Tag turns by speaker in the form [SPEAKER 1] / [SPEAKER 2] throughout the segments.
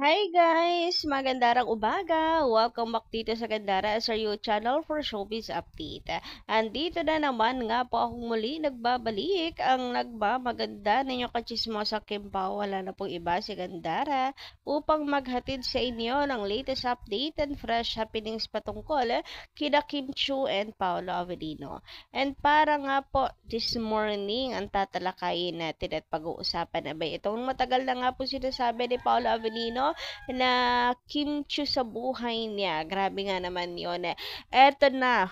[SPEAKER 1] Hi guys! Magandang umaga! Welcome back dito sa Gandara sa your channel for showbiz update. Andito na naman nga po akong muli nagbabalik ang nagmamaganda ninyong kachismosa Kimpaw. Wala na pong iba si Gandara upang maghatid sa inyo ng latest update and fresh happenings patungkol kina Kim Chiu and Paolo Avellino. And para nga po this morning ang tatalakayin natin at pag-uusapan na ba itong matagal na nga po sinasabi ni Paolo Avellino na Kim Chiu sa buhay niya. Grabe nga naman yun. Eto na,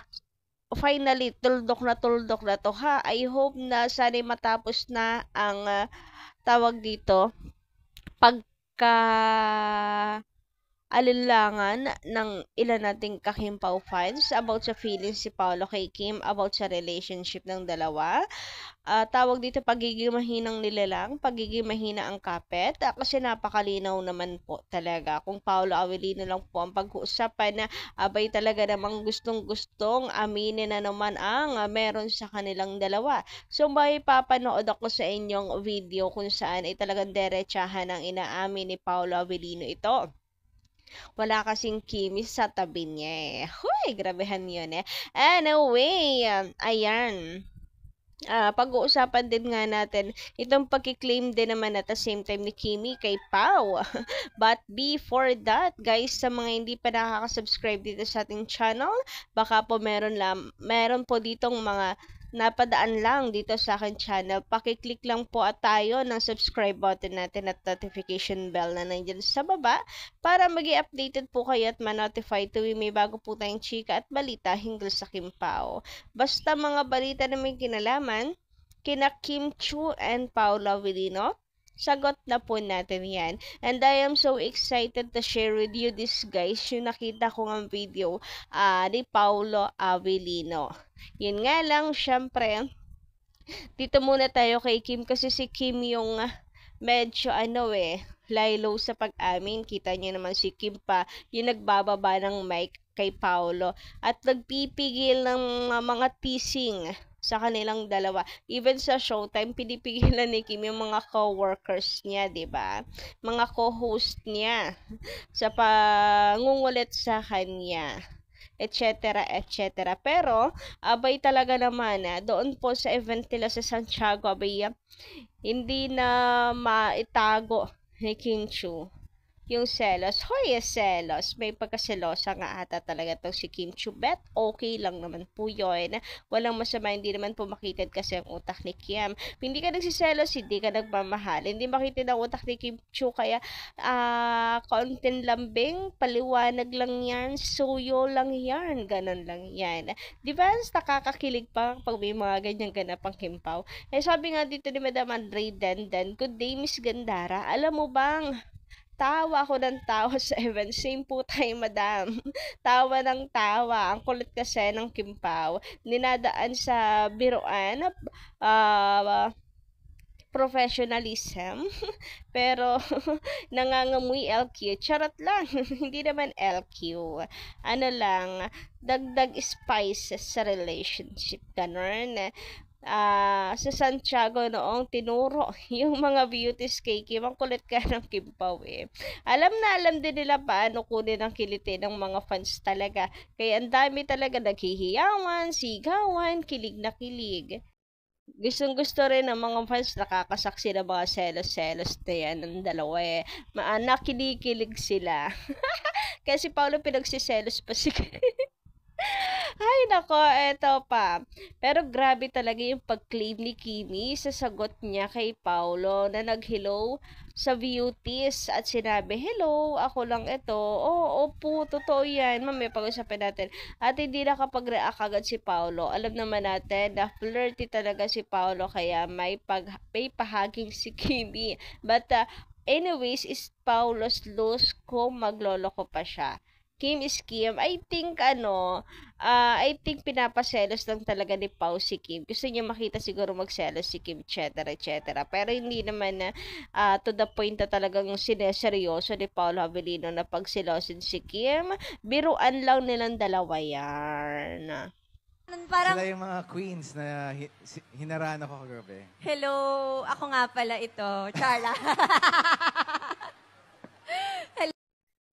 [SPEAKER 1] finally, tuldok na to ha. I hope na sana matapos na ang tawag dito, pagka alinlangan ng ilan nating Kakimpaw fans about sa feelings si Paolo kay Kim, about sa relationship ng dalawa. Tawag dito pagiging mahinang nilalang, pagiging mahina ang kapit. Kasi napakalinaw naman po talaga kung Paolo Avellino lang po ang pag-uusapan na abay talaga namang gustong-gustong aminin na naman ang meron sa kanilang dalawa. So may papanood ako sa inyong video kung saan ay talagang derechahan ang inaamin ni Paolo Avellino ito. Wala kasing kimis sa tabi niya eh. Huy, grabehan yun eh. Anyway, ayan. Pag-uusapan din nga natin itong pagkiklaim din naman at the same time ni Kimi kay Pau. But before that, guys, sa mga hindi pa nakaka-subscribe dito sa ating channel, baka po meron po ditong mga napadaan lang dito sa akin channel. Pakiclick lang po at tayo ng subscribe button natin at notification bell na nandiyan sa baba para magi updated po kayo at ma-notify tuwing may bago po tayong chika at balita hinggil sa Kim Pao. Basta mga balita na may kinalaman kina Kim Chiu and Paolo Avellino, sagot na po natin yan. And I am so excited to share with you this guys, yung nakita ko ng video ni Paolo Avellino. Yun nga lang, syempre, dito muna tayo kay Kim kasi si Kim yung medyo laylo sa pag-amin. Kita niyo naman si Kim pa yung nagbababa ng mic kay Paolo at nagpipigil ng mga teasing sa kanilang dalawa. Even sa Showtime, pinipigilan ni Kim yung mga co-workers niya, 'di ba? Mga co-host niya sa pangungulit sa kanya, etc. etc. Pero abay talaga naman doon po sa event nila sa Santiago, abay hindi na maitago ni Kim Chiu yung selos. Hoy, selos. May pagkaselosa nga ata talaga tong si Kim Chiu. Bet okay lang naman po yun. Walang masama, hindi naman po makitid kasi ang utak ni Kim. Hindi ka nagsiselos, hindi ka nagmamahal. Hindi makitid ang utak ni Kim Chiu. Kaya, konting lambing, paliwanag lang yan, suyo lang yan, ganon lang yan. Di ba, nakakakilig pa pag may mga ganyang ganapang Kimpaw. Eh, sabi nga dito ni Madam Andre Dandan, good day, Miss Gandara. Alam mo bang, tawa ako ng tawa sa event. Same po tayo, madam. Tawa ng tawa. Ang kulit kasi ng Kimpaw. Ninadaan sa biruan, professionalism, pero nangangamoy LQ. Charot lang. Hindi naman LQ. Ano lang, dagdag spices sa relationship. Ganon. Sa Santiago noong tinuro yung mga beauties kay Kim. Ang kulit ka ng Kimpaw eh. Alam din nila paano kunin ang kiliti ng mga fans talaga. Kaya ang dami talaga naghihiyawan, sigawan, kilig na kilig. Gustong gusto rin ng mga fans, nakakasaksi ng mga selos-selos na yan ng dalawa eh. Nakinikilig sila. Kasi Paolo pinagsiselos pa si Ay, nako, eto pa. Pero grabe talaga yung pag-claim ni Kimi sa sagot niya kay Paulo na nag-hello sa beauties at sinabi, hello, ako lang ito. Oo, opo, totoo yan. Mamaya pag-usapin natin. At hindi nakapag-react agad si Paulo. Alam naman natin na flirty talaga si Paulo kaya may pahaging si Kimi. But anyways, is Paulo's loose kung magloloko pa siya. Kim is Kim. I think pinapaselos lang talaga ni Pau si Kim. Gusto niya makita siguro magselos si Kim, etc. etc. Pero hindi naman na to the point na talagang sineseryoso ni Paolo Avellino na pagselosin si Kim. Biruan lang nilang dalawa yan.
[SPEAKER 2] Parang,
[SPEAKER 3] Sila yung mga queens na hinaraan ako kagabi.
[SPEAKER 2] hello, ako nga pala ito, Charla.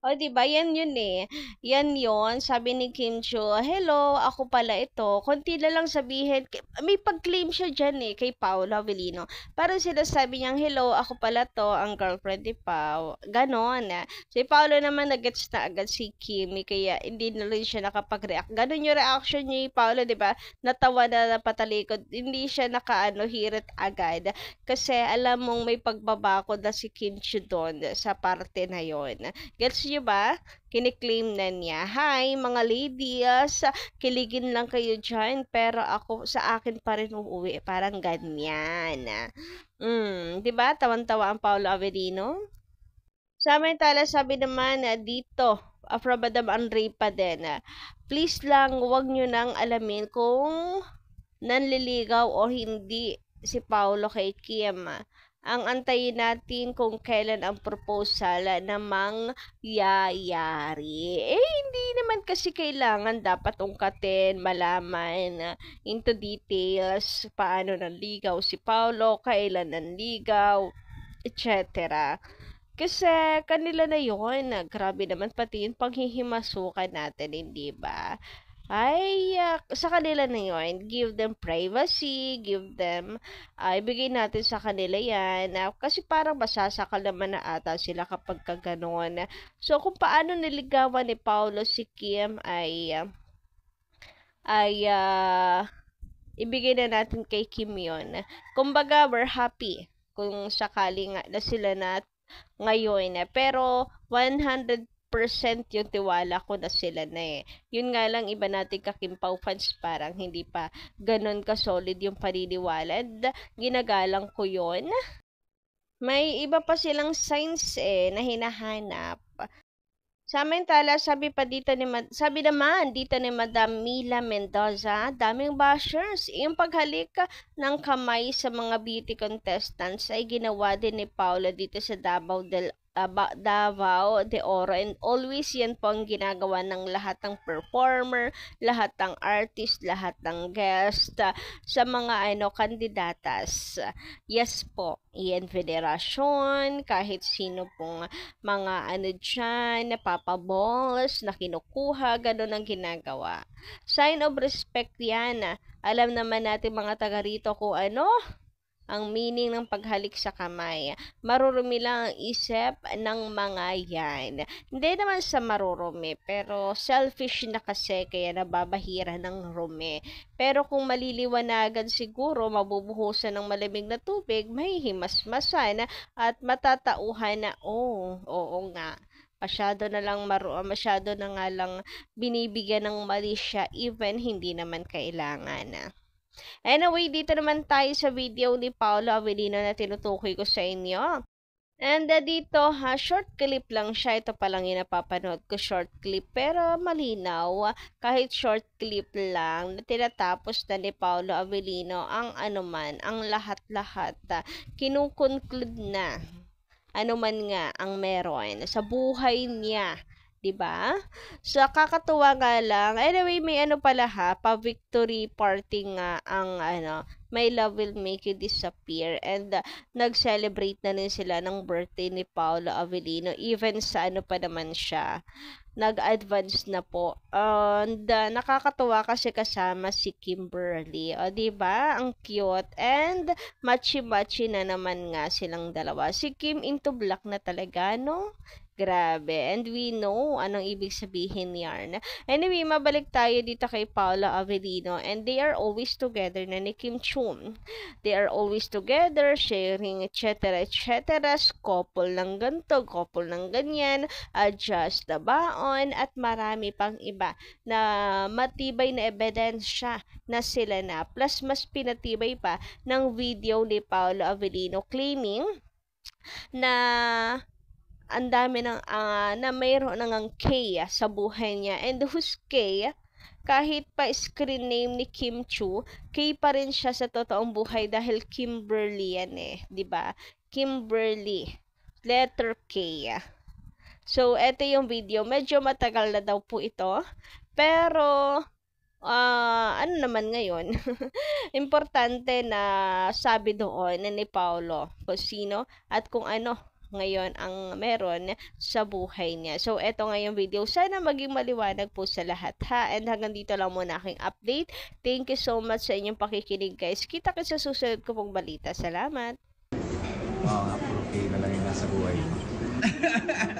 [SPEAKER 1] O, 'di ba? Yan yun eh. Yan yon, sabi ni Kim Chiu, hello, ako pala ito. Konti na lang sabihin, may pag-claim siya dyan eh, kay Paolo Avellino. Parang sinasabi niyang, hello, ako pala to, ang girlfriend ni Pao. Ganon. Si Paolo naman nag-gets na agad si Kimi, kaya hindi na rin siya nakapag-react. Ganon yung reaction ni Paolo, 'di ba? Natawa na napatalikod. Hindi siya hirit agad. Kasi alam mong may pagbabako na si Kim Chiu doon sa parte na yon. Gets nyo ba? Kiniklaim na niya. Hi, mga ladies. Kiligin lang kayo dyan. Pero ako, sa akin pa rin uuwi. Parang ganyan. Di ba? Tawan-tawa ang Paolo Avellino. Samantala, sabi naman dito, from Madam Andre pa din, please lang, wag nyo nang alamin kung nanliligaw o hindi si Paolo kay Kim. Ang antayin natin kung kailan ang proposal na mangyayari. Eh, hindi naman kasi kailangan dapat ungkatin, malaman into details, paano nanligaw si Paolo, kailan nanligaw, etc. Kasi kanila na yon. Grabe naman pati yung panghihimasukan natin, hindi ba? Ay, sa kanila na yun. Give them privacy, give them, ibigay natin sa kanila yan. Kasi parang masasakal naman na ata sila kapag kaganon. So, kung paano niligawan ni Paolo si Kim ay ibigay na natin kay Kim yun. Kumbaga, we're happy kung sakali nga na sila na ngayon. Pero, 100% yung tiwala ko na sila na eh. Yun nga lang, iba natin kakimpaw fans parang hindi pa ganun ka-solid yung paniniwala. Ginagalang ko yun. May iba pa silang signs eh na hinahanap. Samantala, sabi naman dito ni Madam Mila Mendoza, daming bashers. Yung paghalik ng kamay sa mga beauty contestants ay ginawa din ni Paula dito sa Davao de Oro, and always yan po ang ginagawa ng lahat ng performer, lahat ng artist, lahat ng guest sa mga kandidatas. Yes po, Ian Federation, kahit sino pong mga dyan, napapaballs, na kinukuha, ganun ang ginagawa. Sign of respect yan. Alam naman natin mga taga rito kung ano ang meaning ng paghalik sa kamay. Marurumi lang ang isip ng mga yan. Hindi naman sa marurumi, pero selfish na kasi kaya nababahira ng rumi. Pero kung maliliwanagan siguro, mabubuhusan ng malamig na tubig, mahihimasmasan at matatauhan na, oo nga. Masyado na nga lang binibigyan ng mali siya even hindi naman kailangan. Anyway, dito naman tayo sa video ni Paolo Avellino na tinutukoy ko sa inyo. And dito, short clip lang siya. Ito pa lang yung napapanood ko, short clip. Pero malinaw, kahit short clip lang, na tinatapos na ni Paolo Avellino ang ang lahat-lahat. Kinukonclude na man nga ang meron sa buhay niya. 'Di ba? So, kakatuwa nga lang. Anyway, may pala pa-victory party nga ang My Love Will Make You Disappear. And nag-celebrate na rin sila ng birthday ni Paolo Avellino. Even sa pa naman siya. Nag-advance na po. And nakakatuwa kasi kasama si Kimberly. O, 'di ba? Ang cute. And matchy-matchy na naman nga silang dalawa. Si Kim into black na talaga, no? Grabe. And we know anong ibig sabihin yarn. Anyway, mabalik tayo dito kay Paula Avellino. And they are always together na ni Kim Chiu. They are always together, sharing, etc. etc. Couple ng ganito, couple ng ganyan, adjust the baon, at marami pang iba na matibay na ebidensya na sila na. Plus, mas pinatibay pa ng video ni Paula Avellino claiming na ang dami na mayroon ng K sa buhay niya. And who's K? Kahit pa screen name ni Kim Chiu, K pa rin siya sa totoong buhay dahil Kimberly yan eh. 'Di ba? Kimberly. Letter K. So, eto yung video. Medyo matagal na daw po ito. Pero, ano naman ngayon? Importante na sabi doon ni Paolo kung sino at kung ano ngayon ang meron sa buhay niya. So, eto ngayong video. Sana maging maliwanag po sa lahat ha. And hanggang dito lang muna aking update. Thank you so much sa inyong pakikinig guys. Kita-kits sa susunod ko pong balita. Salamat!
[SPEAKER 3] Oo nga, puro kayo na lang yung nasa buhay ko.